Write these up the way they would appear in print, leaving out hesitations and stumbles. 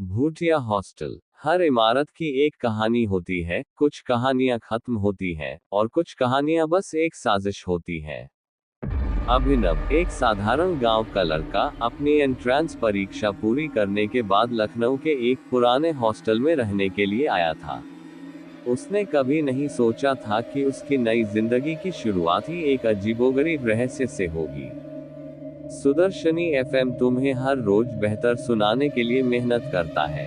Bhutia hostel. हर इमारत की एक कहानी होती है, कुछ कहानियां खत्म होती हैं और कुछ कहानियां बस एक साजिश होती हैं। अभिनव एक साधारण गांव का लड़का अपनी एंट्रेंस परीक्षा पूरी करने के बाद लखनऊ के एक पुराने हॉस्टल में रहने के लिए आया था। उसने कभी नहीं सोचा था कि उसकी नई जिंदगी की शुरुआत ही एक अजीबोगरीब रहस्य से होगी। सुदर्शनी एफएम तुम्हें हर रोज बेहतर सुनाने के लिए मेहनत करता है।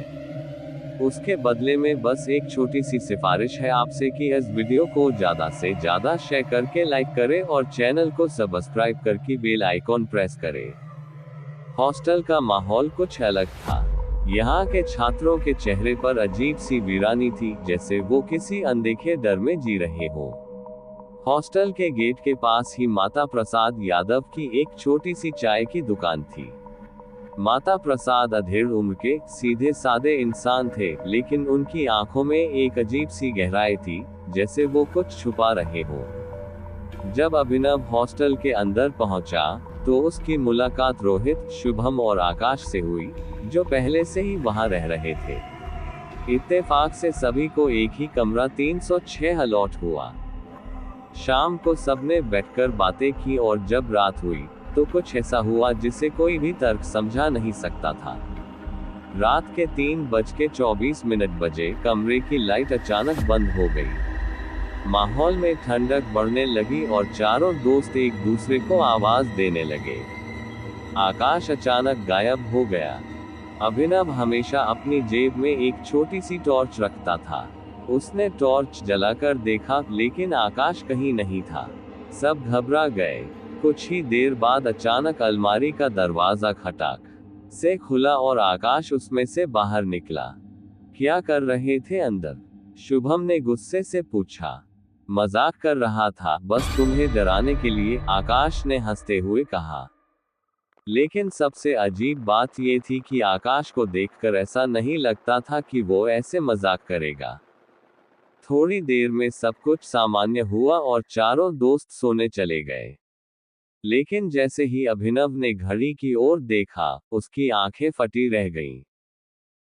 उसके बदले में बस एक छोटी सी सिफारिश है आपसे कि इस वीडियो को ज्यादा से ज्यादा शेयर करके लाइक करें और चैनल को सब्सक्राइब करके बेल आइकॉन प्रेस करें। हॉस्टल का माहौल कुछ अलग था। यहाँ के छात्रों के चेहरे पर अजीब सी वीरानी थी, जैसे वो किसी अनदेखे डर में जी रहे हों। हॉस्टल के गेट के पास ही माता प्रसाद यादव की एक छोटी सी चाय की दुकान थी। माता प्रसाद अधेड़ उम्र के सीधे सादे इंसान थे, लेकिन उनकी आंखों में एक अजीब सी गहराई थी, जैसे वो कुछ छुपा रहे हो। जब अभिनव हॉस्टल के अंदर पहुंचा, तो उसकी मुलाकात रोहित, शुभम और आकाश से हुई, जो पहले से ही वहां रह रहे थे। इत्तेफाक से सभी को एक ही कमरा 306 अलॉट हुआ। शाम को सबने बैठकर बातें की और जब रात हुई, तो कुछ ऐसा हुआ जिसे कोई भी तर्क समझा नहीं सकता था। रात के 3:24 बजे कमरे की लाइट अचानक बंद हो गई। माहौल में ठंडक बढ़ने लगी और चारों दोस्त एक दूसरे को आवाज देने लगे। आकाश अचानक गायब हो गया। अभिनव हमेशा अपनी जेब में एक छोटी सी टॉर्च रखता था। उसने टॉर्च जलाकर देखा, लेकिन आकाश कहीं नहीं था। सब घबरा गए। कुछ ही देर बाद अचानक अलमारी का दरवाजा खटाक से खुला और आकाश उसमें से बाहर निकला। क्या कर रहे थे अंदर? शुभम ने गुस्से से पूछा। मजाक कर रहा था, बस तुम्हें डराने के लिए, आकाश ने हंसते हुए कहा। लेकिन सबसे अजीब बात यह थी कि आकाश को देखकर ऐसा नहीं लगता था कि वो ऐसे मजाक करेगा। थोड़ी देर में सब कुछ सामान्य हुआ और चारों दोस्त सोने चले गए। लेकिन जैसे ही अभिनव ने घड़ी की ओर देखा, उसकी आंखें फटी रह गईं।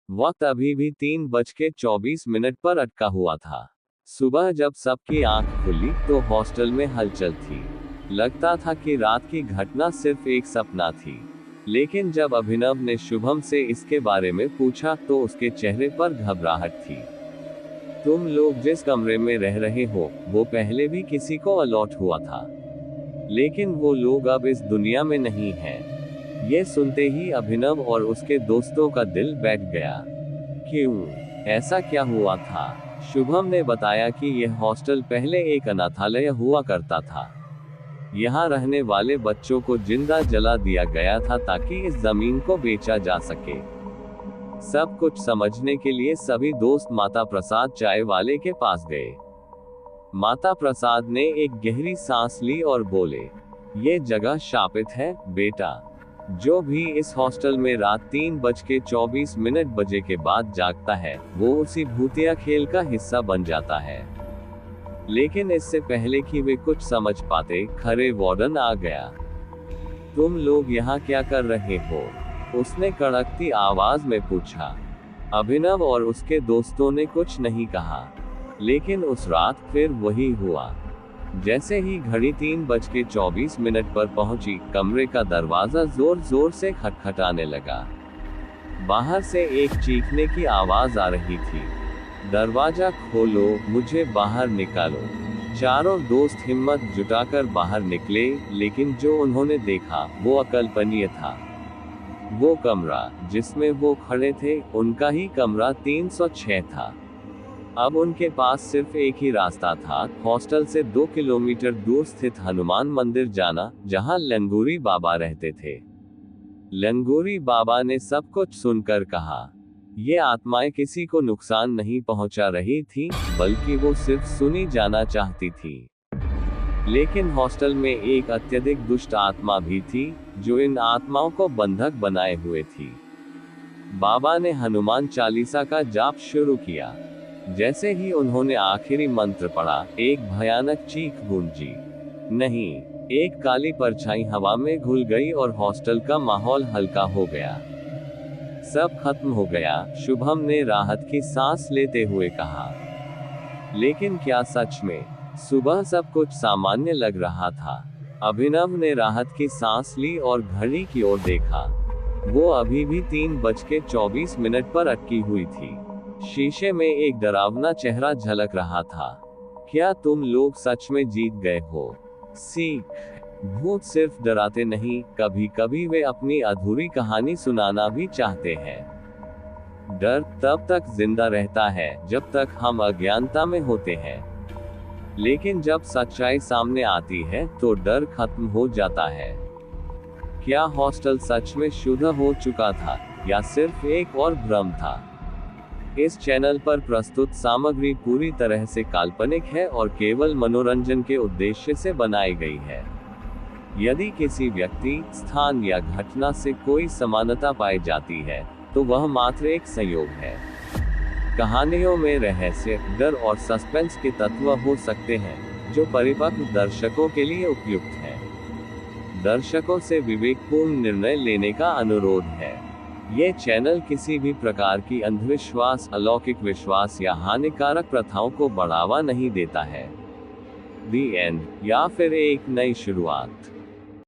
वक्त अभी भी 3:24 पर अटका हुआ था। सुबह जब सबकी आंख खुली, तो हॉस्टल में हलचल थी। लगता था कि रात की घटना सिर्फ एक सपना थी। लेकिन जब अभिनव ने शुभम से इसके बारे में पूछा, तो उसके चेहरे पर घबराहट थी। तुम लोग जिस कमरे में रह रहे हो, वो पहले भी किसी को अलॉट हुआ था, लेकिन वो लोग अब इस दुनिया में नहीं हैं। ये सुनते ही अभिनव और उसके दोस्तों का दिल बैठ गया। क्यों? ऐसा क्या हुआ था? शुभम ने बताया कि यह हॉस्टल पहले एक अनाथालय हुआ करता था। यहाँ रहने वाले बच्चों को जिंदा जला दिया गया था ताकि इस जमीन को बेचा जा सके। सब कुछ समझने के लिए सभी दोस्त माता प्रसाद चाय वाले के पास गए। माता प्रसाद ने एक गहरी सांस ली और बोले, ये जगह शापित है बेटा। जो भी इस हॉस्टल में रात 3:24 बजे के बाद जागता है, वो उसी भूतिया खेल का हिस्सा बन जाता है। लेकिन इससे पहले कि वे कुछ समझ पाते, खरे वार्डन आ गया। तुम लोग यहाँ क्या कर रहे हो? उसने कड़कती आवाज में पूछा। अभिनव और उसके दोस्तों ने कुछ नहीं कहा। लेकिन उस रात फिर वही हुआ। जैसे ही घड़ी 3:24 पर पहुंची, कमरे का दरवाजा जोर जोर से खटखटाने लगा। बाहर से एक चीखने की आवाज आ रही थी। दरवाजा खोलो, मुझे बाहर निकालो। चारों दोस्त हिम्मत जुटाकर बाहर निकले, लेकिन जो उन्होंने देखा, वो अकल्पनीय था। वो कमरा जिसमें वो खड़े थे, उनका ही कमरा 306 था। अब उनके पास सिर्फ एक ही रास्ता था, हॉस्टल से 2 किलोमीटर दूर स्थित हनुमान मंदिर जाना, जहां लंगूरी बाबा रहते थे। लंगूरी बाबा ने सब कुछ सुनकर कहा, ये आत्माएं किसी को नुकसान नहीं पहुंचा रही थी, बल्कि वो सिर्फ सुनी जाना चाहती थी। लेकिन हॉस्टल में एक अत्यधिक दुष्ट आत्मा भी थी, जो इन आत्माओं को बंधक बनाए हुए थी। बाबा ने हनुमान चालीसा का जाप शुरू किया। जैसे ही उन्होंने आखिरी मंत्र पढ़ा, एक भयानक चीख गूंजी। नहीं, एक काली परछाई हवा में घुल गई और हॉस्टल का माहौल हल्का हो गया। सब खत्म हो गया, शुभम ने राहत की सांस लेते हुए कहा। लेकिन क्या सच में? सुबह सब कुछ सामान्य लग रहा था। अभिनव ने राहत की सांस ली और घड़ी की ओर देखा। वो अभी भी 3:24 पर अटकी हुई थी। शीशे में एक डरावना चेहरा झलक रहा था। क्या तुम लोग सच में जीत गए हो? सीख, भूत सिर्फ डराते नहीं, कभी कभी वे अपनी अधूरी कहानी सुनाना भी चाहते हैं। डर तब तक जिंदा रहता है जब तक हम अज्ञानता में होते हैं, लेकिन जब सच्चाई सामने आती है तो डर खत्म हो जाता है। क्या हॉस्टल सच में शुद्ध हो चुका था या सिर्फ एक और भ्रम था? इस चैनल पर प्रस्तुत सामग्री पूरी तरह से काल्पनिक है और केवल मनोरंजन के उद्देश्य से बनाई गई है। यदि किसी व्यक्ति, स्थान या घटना से कोई समानता पाई जाती है तो वह मात्र एक संयोग है। कहानियों में रहस्य, डर और सस्पेंस के तत्व हो सकते हैं जो परिपक्व दर्शकों के लिए उपयुक्त हैं। दर्शकों से विवेकपूर्ण निर्णय लेने का अनुरोध है। ये चैनल किसी भी प्रकार की अंधविश्वास, अलौकिक विश्वास या हानिकारक प्रथाओं को बढ़ावा नहीं देता है। द एंड, या फिर एक नई शुरुआत।